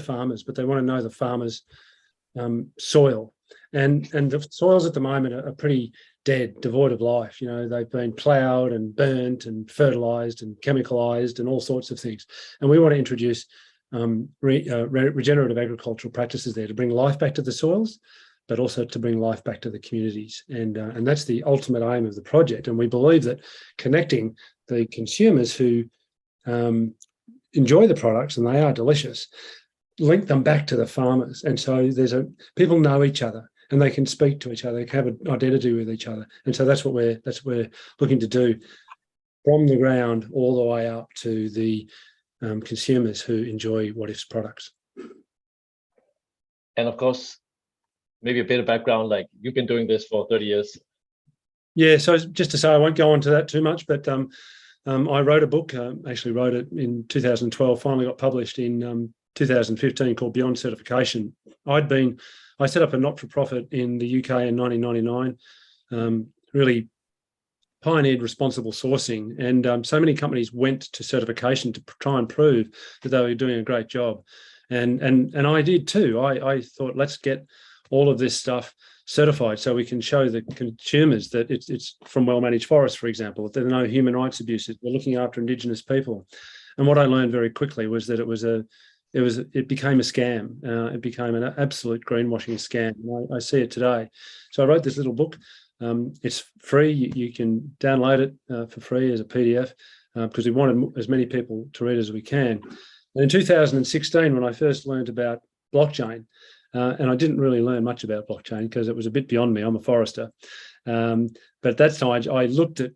farmers, but they want to know the farmers' soil. And the soils at the moment are pretty dead, devoid of life. You know, they've been ploughed and burnt and fertilized and chemicalized and all sorts of things. And we want to introduce regenerative agricultural practices there to bring life back to the soils, but also to bring life back to the communities. And that's the ultimate aim of the project. And we believe that connecting the consumers who enjoy the products, and they are delicious, link them back to the farmers. And so people know each other and they can speak to each other, they can have an identity with each other. And so that's what we're looking to do, from the ground all the way up to the consumers who enjoy What If's products. And of course, maybe a bit of background, like you've been doing this for 30 years. Yeah, so just to say, I won't go into that too much, but I wrote a book, actually wrote it in 2012, finally got published in 2015, called Beyond Certification. I set up a not-for-profit in the UK in 1999, really pioneered responsible sourcing, and so many companies went to certification to try and prove that they were doing a great job, and I did too. I thought, let's get all of this stuff certified so we can show the consumers that it's from well-managed forests, for example, that there are no human rights abuses, we're looking after Indigenous people. And what I learned very quickly was that it became a scam. It became an absolute greenwashing scam. And I see it today. So I wrote this little book. It's free. You can download it for free as a PDF because we wanted as many people to read as we can. And in 2016, when I first learned about blockchain, and I didn't really learn much about blockchain because it was a bit beyond me. I'm a forester. But at that time, I looked at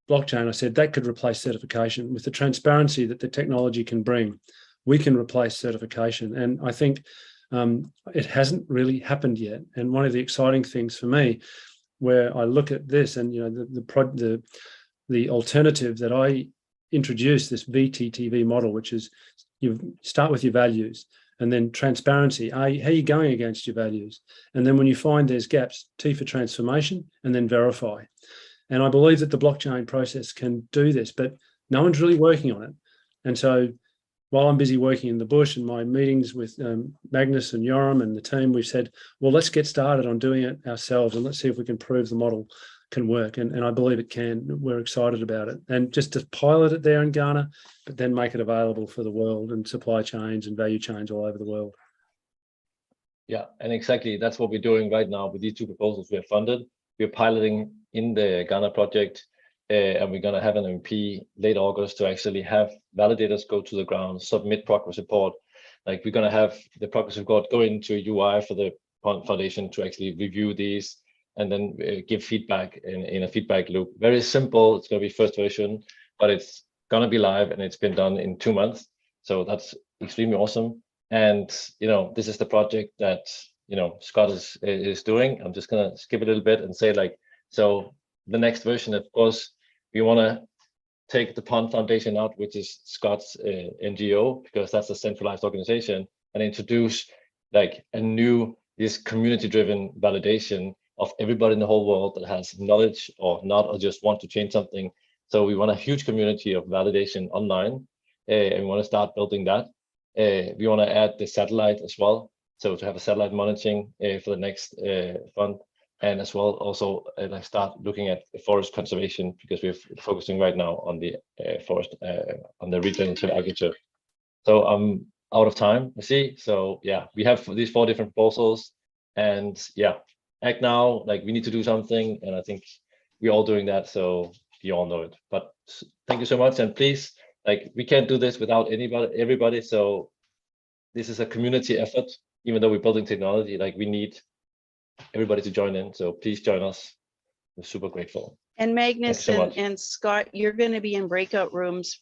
blockchain. I said that could replace certification. With the transparency that the technology can bring, we can replace certification. And I think it hasn't really happened yet. And one of the exciting things for me, where I look at this, and you know, the alternative that I introduced, this VTTV model, which is you start with your values, and then transparency. How are you going against your values? And then when you find there's gaps, T for transformation, and then verify. And I believe that the blockchain process can do this, but no one's really working on it. And so while I'm busy working in the bush, and my meetings with Magnus and Yoram and the team, we've said, well, let's get started on doing it ourselves, and let's see if we can prove the model can work. And I believe it can. We're excited about it. And just to pilot it there in Ghana, but then make it available for the world and supply chains and value chains all over the world. Yeah, and exactly. That's what we're doing right now with these two proposals we have funded. We're piloting in the Ghana project, and we're going to have an MP late August to actually have validators go to the ground, submit progress report. Like, we're going to have the progress report go into a UI for the foundation to actually review these, and then give feedback in a feedback loop. Very simple. It's going to be first version, but it's going to be live, and it's been done in 2 months. So that's extremely awesome. And, you know, this is the project that, you know, Scott is doing. I'm just going to skip a little bit and say, like, so the next version, of course, we want to take the Pond Foundation out, which is Scott's NGO, because that's a centralized organization, and introduce like a new, this community-driven validation of everybody in the whole world that has knowledge or not, or just want to change something. So we want a huge community of validation online, and we want to start building that. We want to add the satellite as well, so to have a satellite monitoring for the next fund, and as well also like start looking at forest conservation, because we're focusing right now on the forest, on the regenerative agriculture. So I'm out of time, I see. So yeah, we have these 4 different proposals, and yeah, act now, like we need to do something, and I think we're all doing that, so you all know it. But thank you so much, and please, like, we can't do this without everybody, so this is a community effort. Even though we're building technology, like, we need everybody to join in, so please join us. We're super grateful. And Magnus so and Scott, you're going to be in breakout rooms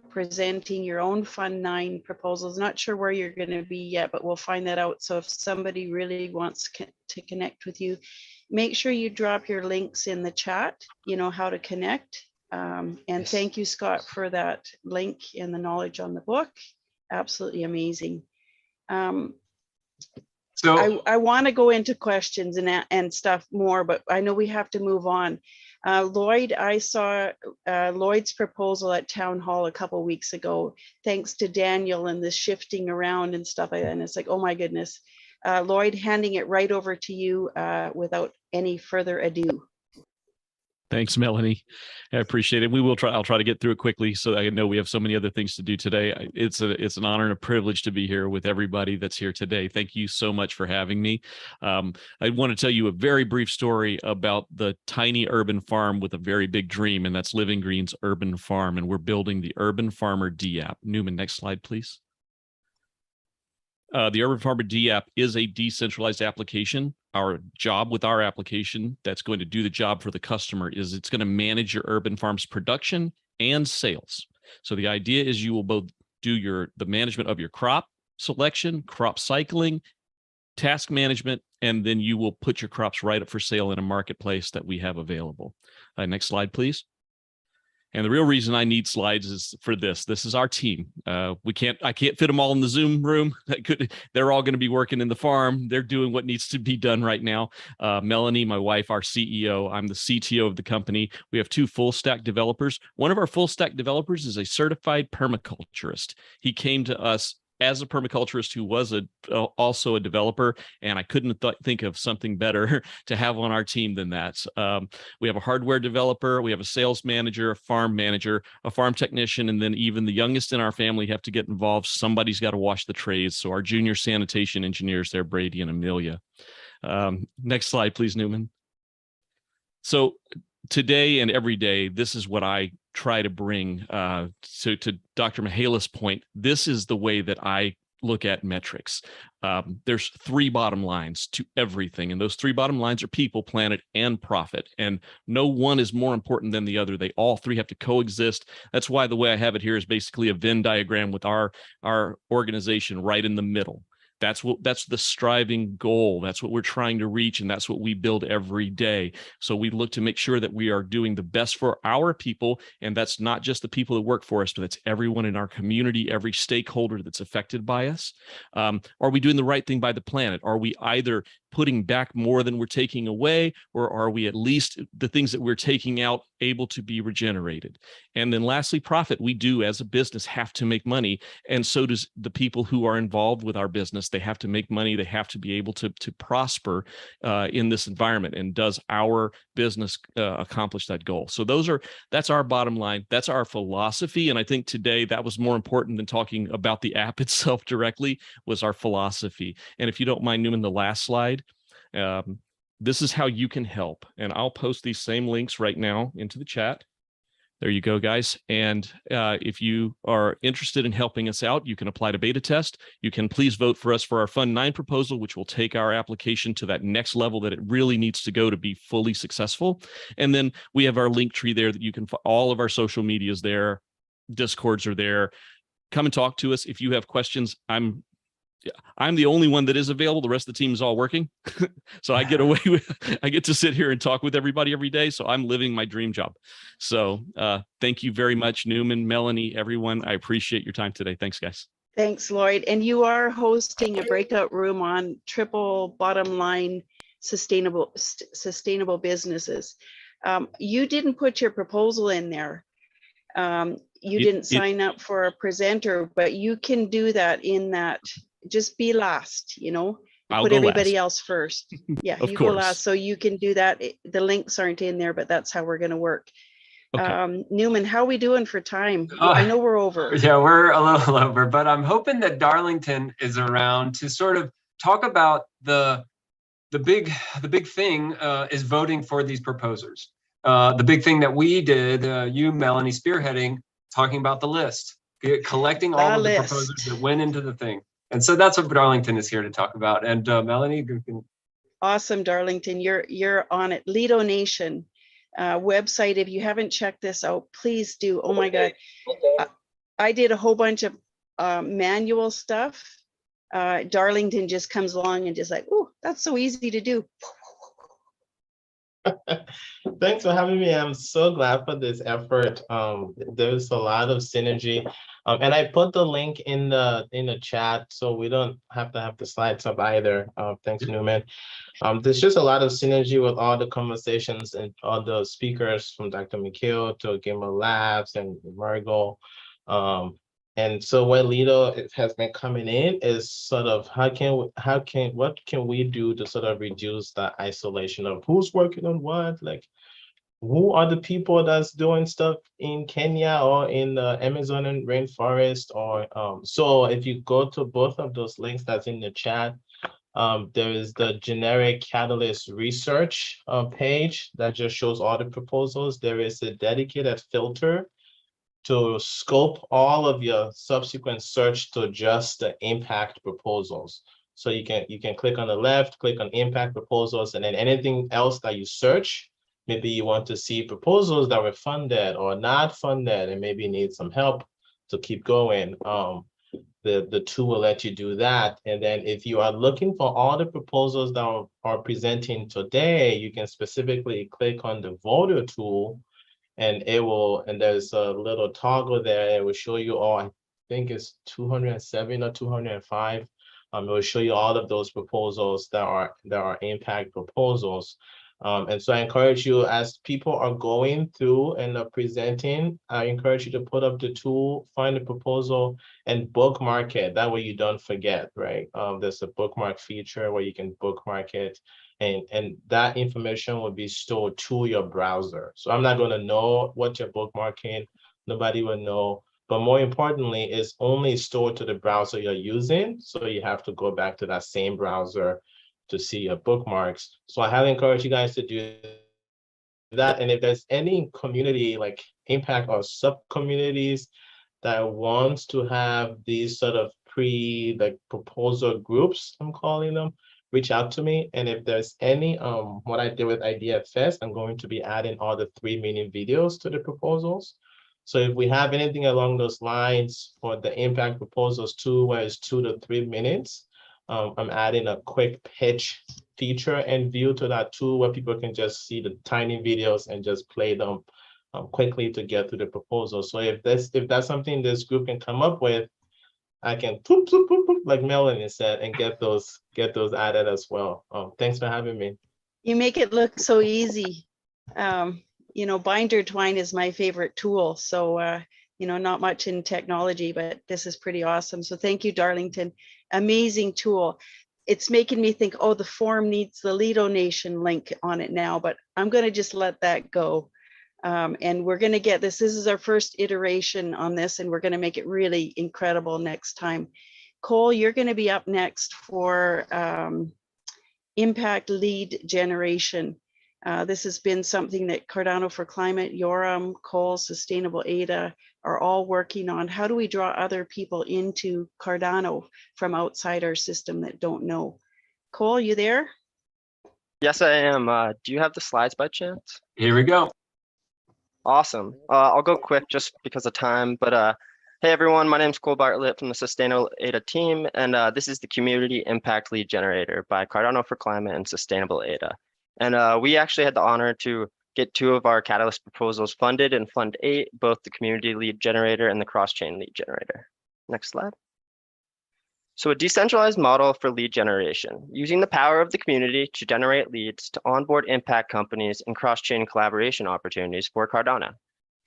presenting your own Fund 9 proposals. Not sure where you're going to be yet, but we'll find that out. So if somebody really wants to connect with you, make sure you drop your links in the chat, you know how to connect. And yes, thank you, Scott, for that link and the knowledge on the book. Absolutely amazing. So I want to go into questions and stuff more, but I know we have to move on. Lloyd, I saw Lloyd's proposal at Town Hall a couple weeks ago, thanks to Daniel and the shifting around and stuff like that. And it's like, oh my goodness. Lloyd, handing it right over to you without any further ado. Thanks, Melanie. I appreciate it. I'll try to get through it quickly, so I know we have so many other things to do today. It's an honor and a privilege to be here with everybody that's here today. Thank you so much for having me. I want to tell you a very brief story about the tiny urban farm with a very big dream, and that's Living Green's Urban Farm, and we're building the Urban Farmer DApp. Newman, next slide, please. The Urban Farmer DApp is a decentralized application. Our job with our application that's going to do the job for the customer is it's going to manage your urban farm's production and sales. So the idea is you will both do the management of your crop selection, crop cycling, task management, and then you will put your crops right up for sale in a marketplace that we have available. Next slide, please. And the real reason I need slides is for this. This is our team. I can't fit them all in the Zoom room. They're all going to be working in the farm. They're doing what needs to be done right now. Melanie, my wife, our CEO. I'm the CTO of the company. We have 2 full stack developers. One of our full stack developers is a certified permaculturist. He came to us as a permaculturist who was also a developer, and I couldn't think of something better to have on our team than that. We have a hardware developer, we have a sales manager, a farm manager, a farm technician, and then even the youngest in our family have to get involved. Somebody's got to wash the trays. So our junior sanitation engineers there, Brady and Amelia. Next slide, please, Newman. So today and every day, this is what I try to bring to Dr. Mihaela's point. This is the way that I look at metrics. There's 3 bottom lines to everything. And those 3 bottom lines are people, planet, and profit. And no one is more important than the other. They all 3 have to coexist. That's why the way I have it here is basically a Venn diagram with our organization right in the middle. That's the striving goal. That's what we're trying to reach, and that's what we build every day. So we look to make sure that we are doing the best for our people, and that's not just the people that work for us, but that's everyone in our community, every stakeholder that's affected by us. Are we doing the right thing by the planet? Are we either putting back more than we're taking away, or are we at least the things that we're taking out able to be regenerated? And then lastly, profit. We do as a business have to make money, and so does the people who are involved with our business. They have to make money. They have to be able to prosper in this environment. And does our business accomplish that goal? So that's our bottom line. That's our philosophy. And I think today that was more important than talking about the app itself directly, was our philosophy. And if you don't mind, Newman, the last slide. This is how you can help. And I'll post these same links right now into the chat. There you go, guys. And if you are interested in helping us out, you can apply to beta test. You can please vote for us for our Fund 9 proposal, which will take our application to that next level that it really needs to go to be fully successful. And then we have our link tree there that you can, all of our social medias there, Discords are there. Come and talk to us. If you have questions, I'm the only one that is available. The rest of the team is all working. So I get to sit here and talk with everybody every day. So I'm living my dream job. So thank you very much, Newman, Melanie, everyone. I appreciate your time today. Thanks, guys. Thanks, Lloyd. And you are hosting a breakout room on triple bottom line sustainable businesses. You didn't put your proposal in there. You didn't sign up for a presenter, but you can do that in that. Just be last, put everybody else first. Yeah, you go last, so you can do that. The links aren't in there, but that's how we're going to work. Okay. Newman, how are we doing for time? I know we're over. Yeah, we're a little over, but I'm hoping that Darlington is around to sort of talk about the big thing is voting for these proposers. The big thing that we did, you, Melanie, spearheading, talking about the list, collecting all of the proposers that went into the thing. And so that's what Darlington is here to talk about. And Melanie, you can. Awesome, Darlington. You're on it. Lido Nation website. If you haven't checked this out, please do. Oh my God. I did a whole bunch of manual stuff. Darlington just comes along and just like, oh, that's so easy to do. Thanks for having me. I'm so glad for this effort. There's a lot of synergy. And I put the link in the chat, so we don't have to have the slides up either. Thanks, Newman. There's just a lot of synergy with all the conversations and all the speakers, from Dr. McKeel to Gamer Labs and Margot. And so what Lido has been coming in is sort of what can we do to sort of reduce the isolation of who's working on what, like who are the people that's doing stuff in Kenya or in the Amazon and rainforest, or so if you go to both of those links that's in the chat, there is the generic Catalyst research page that just shows all the proposals. There is a dedicated filter to scope all of your subsequent search to just the impact proposals. So you can click on the left, click on impact proposals, and then anything else that you search, maybe you want to see proposals that were funded or not funded and maybe need some help to keep going. The tool will let you do that. And then if you are looking for all the proposals that are presenting today, you can specifically click on the voter tool, and there's a little toggle there. It will show you all, I think it's 207 or 205. It will show you all of those proposals that are impact proposals. And so I encourage you, as people are going through and are presenting, I encourage you to put up the tool, find the proposal, and bookmark it. That way you don't forget, right? There's a bookmark feature where you can bookmark it, and that information will be stored to your browser. So I'm not going to know what you're bookmarking. Nobody will know. But more importantly, it's only stored to the browser you're using. So you have to go back to that same browser to see your bookmarks. So I highly encourage you guys to do that. And if there's any community like impact or sub-communities that wants to have these sort of proposal groups, I'm calling them, reach out to me. And if there's any, what I did with IDEAFest, I'm going to be adding all the 3-minute videos to the proposals. So if we have anything along those lines for the impact proposals too, where it's 2 to 3 minutes, I'm adding a quick pitch feature and view to that tool where people can just see the tiny videos and just play them quickly to get through the proposal. So if that's something this group can come up with, I can poop, poop, poop, poop, like Melanie said, and get those added as well. Thanks for having me. You make it look so easy. Binder twine is my favorite tool. So, not much in technology, but this is pretty awesome. So thank you, Darlington. Amazing tool. It's making me think, oh, the form needs the Lido Nation link on it now, but I'm going to just let that go. And we're going to get this. This is our first iteration on this, and we're going to make it really incredible next time. Cole, you're going to be up next for impact lead generation. This has been something that Cardano for Climate, Yoram, Cole, Sustainable ADA are all working on. How do we draw other people into Cardano from outside our system that don't know? Cole, you there? Yes, I am. Do you have the slides by chance? Here we go. Awesome. I'll go quick just because of time, but hey everyone, my name is Cole Bartlett from the Sustainable ADA team, and this is the Community Impact Lead Generator by Cardano for Climate and Sustainable ADA. And we actually had the honor to get 2 of our Catalyst proposals funded in Fund 8, both the Community Lead Generator and the Cross-Chain Lead Generator. Next slide. So a decentralized model for lead generation, using the power of the community to generate leads to onboard impact companies and cross-chain collaboration opportunities for Cardano.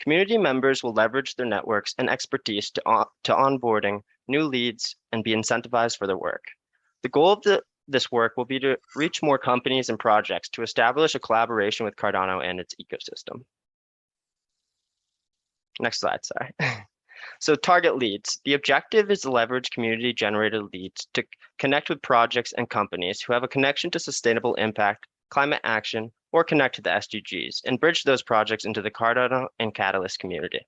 Community members will leverage their networks and expertise to onboarding new leads and be incentivized for their work. The goal of this work will be to reach more companies and projects to establish a collaboration with Cardano and its ecosystem. Next slide, sorry. So target leads. The objective is to leverage community-generated leads to connect with projects and companies who have a connection to sustainable impact, climate action, or connect to the SDGs, and bridge those projects into the Cardano and Catalyst community.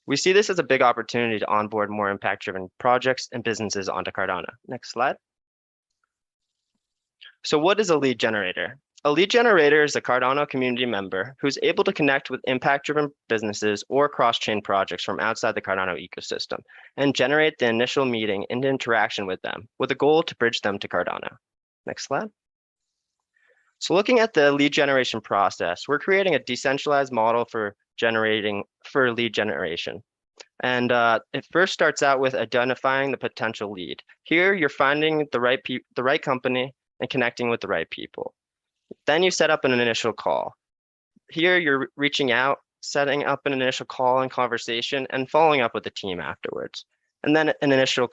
We see this as a big opportunity to onboard more impact-driven projects and businesses onto Cardano. Next slide. So what is a lead generator? A lead generator is a Cardano community member who's able to connect with impact-driven businesses or cross-chain projects from outside the Cardano ecosystem and generate the initial meeting and interaction with them with a goal to bridge them to Cardano. Next slide. So looking at the lead generation process, we're creating a decentralized model for lead generation. And it first starts out with identifying the potential lead. Here, you're finding the right company and connecting with the right people. Then you set up an initial call. Here, you're reaching out, setting up an initial call and conversation, and following up with the team afterwards. And then an initial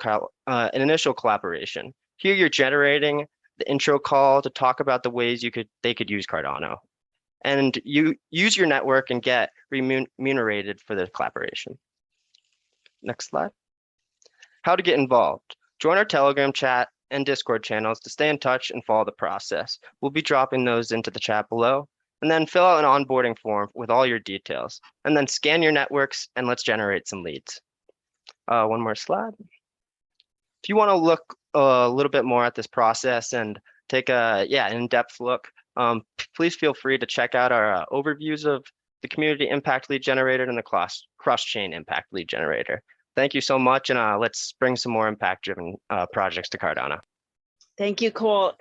collaboration. Here, you're generating the intro call to talk about the ways they could use Cardano. And you use your network and get remunerated for the collaboration. Next slide. How to get involved. Join our Telegram chat and Discord channels to stay in touch and follow the process. We'll be dropping those into the chat below. And then fill out an onboarding form with all your details. And then scan your networks and let's generate some leads. One more slide. If you want to look a little bit more at this process and take a in-depth look, please feel free to check out our overviews of the community impact lead generator and the cross-chain impact lead generator. Thank you so much, and let's bring some more impact-driven projects to Cardano. Thank you, Cole.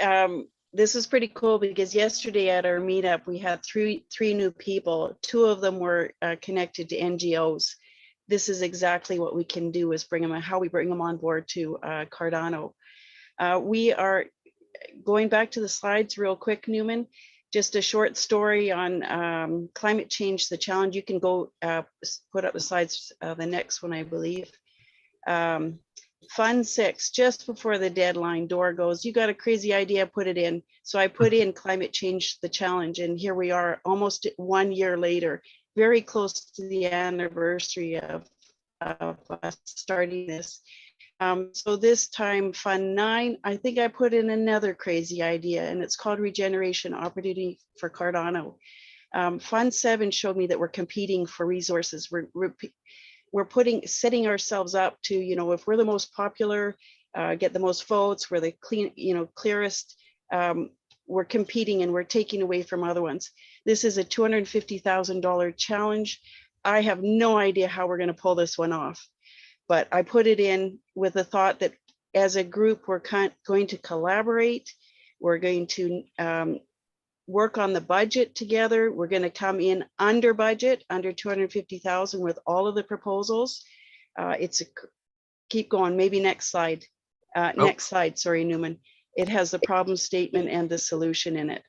This is pretty cool because yesterday at our meetup, we had three new people. Two of them were connected to NGOs. This is exactly what we can do, is how we bring them on board to Cardano. We are going back to the slides real quick, Newman. Just a short story on climate change, the challenge. You can go put up the slides, the next one, I believe. Fund 6, just before the deadline, Dora goes, you got a crazy idea, put it in. So I put in climate change, the challenge, and here we are almost 1 year later, very close to the anniversary of us starting this. So this time, Fund 9, I think I put in another crazy idea, and it's called Regeneration, Opportunity for Cardano. Fund 7 showed me that we're competing for resources. We're setting ourselves up to, if we're the most popular, get the most votes, we're the clearest, we're competing and we're taking away from other ones. This is a $250,000 challenge. I have no idea how we're going to pull this one off, but I put it in with the thought that as a group, we're going to collaborate. We're going to work on the budget together. We're going to come in under budget, under 250,000 with all of the proposals. Keep going, maybe next slide. Next slide, sorry, Newman. It has the problem statement and the solution in it.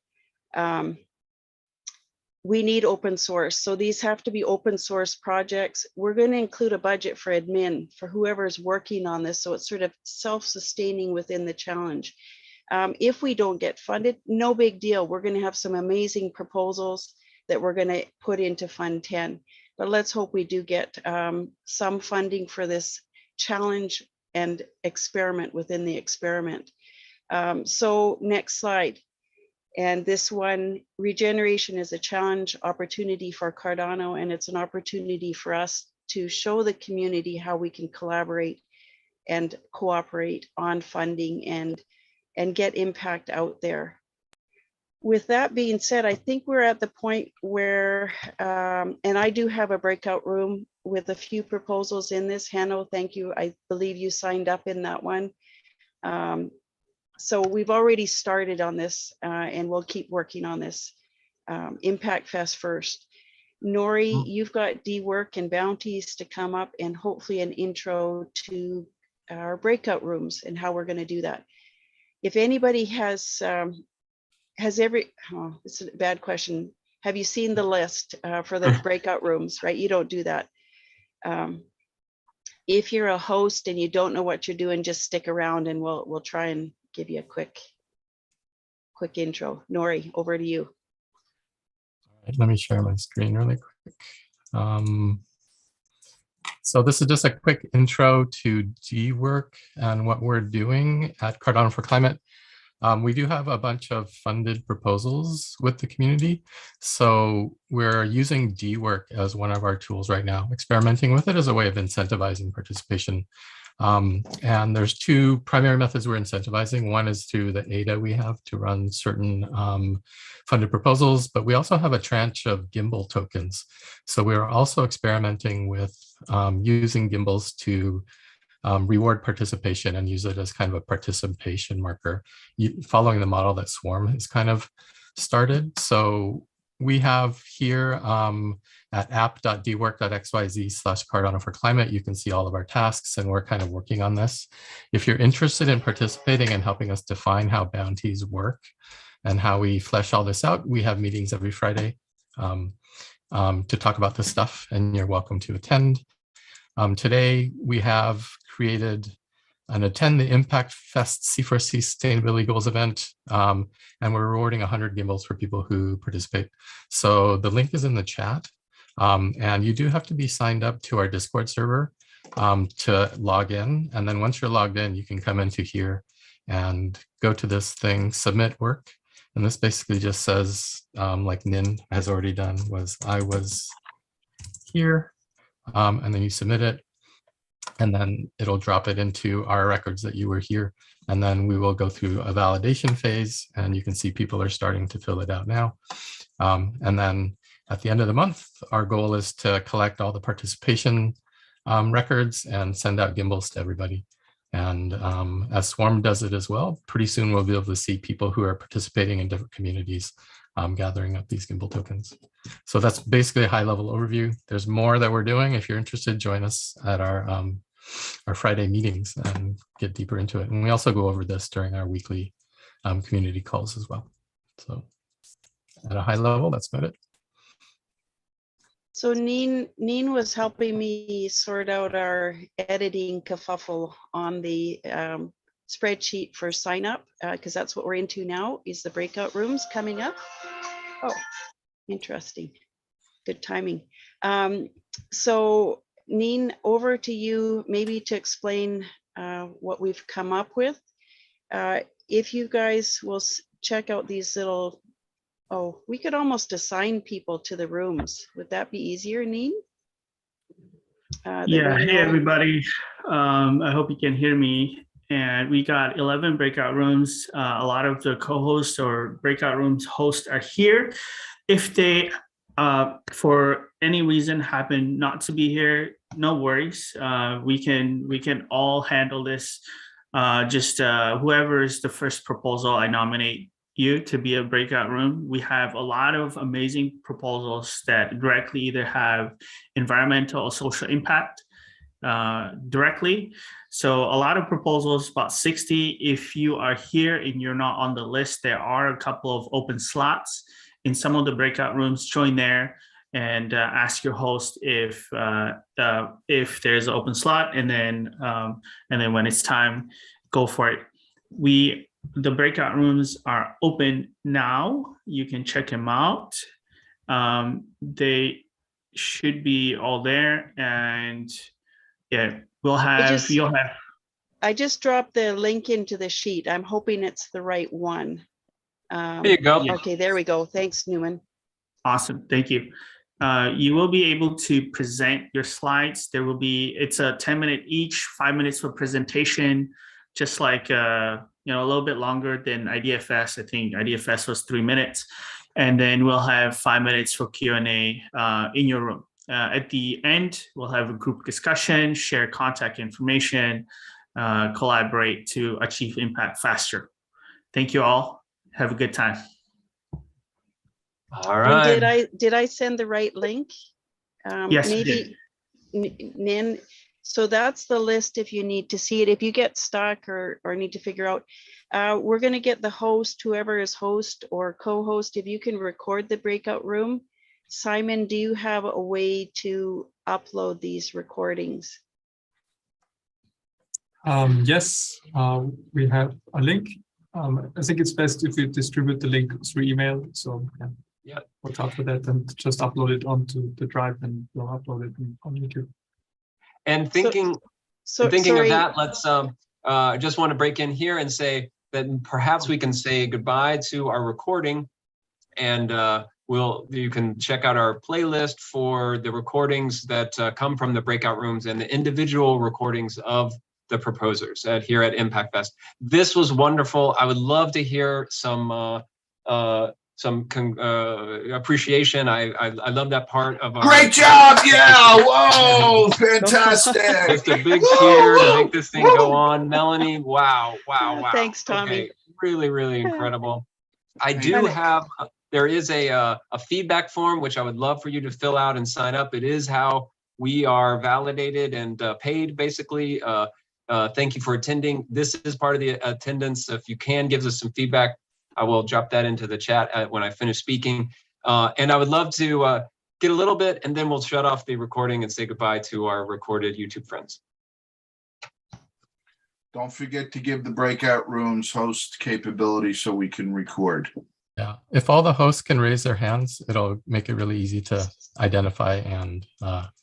We need open source. So these have to be open source projects. We're going to include a budget for admin, for whoever's working on this. So it's sort of self-sustaining within the challenge. If we don't get funded, no big deal. We're going to have some amazing proposals that we're going to put into Fund 10. But let's hope we do get some funding for this challenge and experiment within the experiment. So next slide. And this one, Regeneration, is a challenge opportunity for Cardano, and it's an opportunity for us to show the community how we can collaborate and cooperate on funding and get impact out there. With that being said, I think we're at the point where, and I do have a breakout room with a few proposals in this. Hanno, thank you. I believe you signed up in that one. So we've already started on this and we'll keep working on this. IMPACTFEST first. Nori, you've got Dework and Bounties to come up, and hopefully an intro to our breakout rooms and how we're going to do that. If anybody has this is a bad question. Have you seen the list for the breakout rooms, right? You don't do that. If you're a host and you don't know what you're doing, just stick around and we'll try and give you a quick intro. Nori, over to you. All right, let me share my screen really quick. So this is just a quick intro to Dework and what we're doing at Cardano for Climate. We do have a bunch of funded proposals with the community. So we're using Dework as one of our tools right now, experimenting with it as a way of incentivizing participation. And there's two primary methods we're incentivizing. One is through the ADA we have to run certain funded proposals, but we also have a tranche of gimbal tokens. So we're also experimenting with using gimbals to reward participation and use it as kind of a participation marker, following the model that Swarm is kind of started. So we have here at app.dework.xyz/Cardano for Climate, you can see all of our tasks, and we're kind of working on this. If you're interested in participating and helping us define how bounties work and how we flesh all this out, we have meetings every Friday to talk about this stuff, and you're welcome to attend. Today, we have created an Attend the IMPACTFEST C4C Sustainability Goals event, and we're rewarding 100 gimbals for people who participate. So the link is in the chat, and you do have to be signed up to our Discord server to log in. And then once you're logged in, you can come into here and go to this thing, submit work. And this basically just says, like Nin has already done, I was here, and then you submit it. And then it'll drop it into our records that you were here. And then we will go through a validation phase, and you can see people are starting to fill it out now. And then at the end of the month, our goal is to collect all the participation records and send out gimbals to everybody. And as Swarm does it as well, pretty soon we'll be able to see people who are participating in different communities gathering up these gimbal tokens. So that's basically a high-level overview. There's more that we're doing. If you're interested, join us at our Friday meetings and get deeper into it. And we also go over this during our weekly community calls as well. So at a high level, that's about it. So Neen was helping me sort out our editing kerfuffle on the spreadsheet for sign up, because that's what we're into now, is the breakout rooms coming up. Oh, interesting. Good timing. So Neen, over to you, maybe to explain what we've come up with. If you guys will check out these little, oh, we could almost assign people to the rooms. Would that be easier, Neen? Yeah, hey everybody. I hope you can hear me. And we got 11 breakout rooms. A lot of the co-hosts or breakout rooms hosts are here. If they, for any reason, happen not to be here, no worries. We can all handle this. Just whoever is the first proposal, I nominate you to be a breakout room. We have a lot of amazing proposals that directly either have environmental or social impact directly. So a lot of proposals, about 60. If you are here and you're not on the list, there are a couple of open slots in some of the breakout rooms. Join there and ask your host if there's an open slot, and then when it's time, go for it. The breakout rooms are open now. You can check them out. They should be all there, and yeah, you'll have. I just dropped the link into the sheet. I'm hoping it's the right one. There you go. Okay, there we go. Thanks, Newman. Awesome, thank you. You will be able to present your slides. It's a 10-minute each, 5 minutes for presentation, just like a little bit longer than IDFS. I think IDFS was 3 minutes. And then we'll have 5 minutes for Q&A in your room. At the end, we'll have a group discussion, share contact information, collaborate to achieve impact faster. Thank you all. Have a good time. All right. And did I send the right link? Yes, maybe Nin. So that's the list if you need to see it. If you get stuck or need to figure out, we're going to get the host, whoever is host or co-host, if you can record the breakout room. Simon, do you have a way to upload these recordings? Yes, we have a link. I think it's best if we distribute the link through email. So yeah, watch out for that and just upload it onto the drive, and we'll upload it on YouTube. And thinking of that, let's just want to break in here and say that perhaps we can say goodbye to our recording, and you can check out our playlist for the recordings that come from the breakout rooms and the individual recordings of the proposers here at IMPACTFEST. This was wonderful. I would love to hear some appreciation. I love that part of our— Great job! Yeah! Whoa! Fantastic! Just a big cheer to make this thing go on. Melanie, wow. Thanks, Tommy. Okay. Really, really incredible. I do have, there is a feedback form, which I would love for you to fill out and sign up. It is how we are validated and paid, basically. Thank you for attending. This is part of the attendance. If you can give us some feedback, I will drop that into the chat when I finish speaking. And I would love to get a little bit, and then we'll shut off the recording and say goodbye to our recorded YouTube friends. Don't forget to give the breakout rooms host capability so we can record. Yeah, if all the hosts can raise their hands, it'll make it really easy to identify and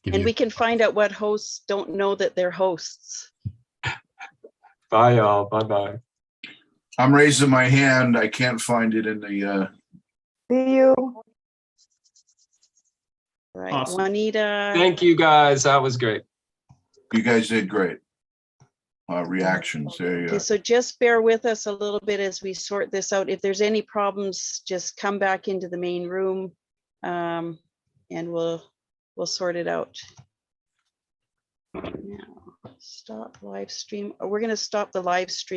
give And you. we can find out what hosts don't know that they're hosts. Bye, y'all. Bye-bye. I'm raising my hand. I can't find it in the. See you. Right, Awesome. Juanita. Thank you, guys. That was great. You guys did great. Reactions. There you Okay, go. so just bear with us a little bit as we sort this out. If there's any problems, just come back into the main room, and we'll sort it out. Now, stop live stream. We're going to stop the live stream.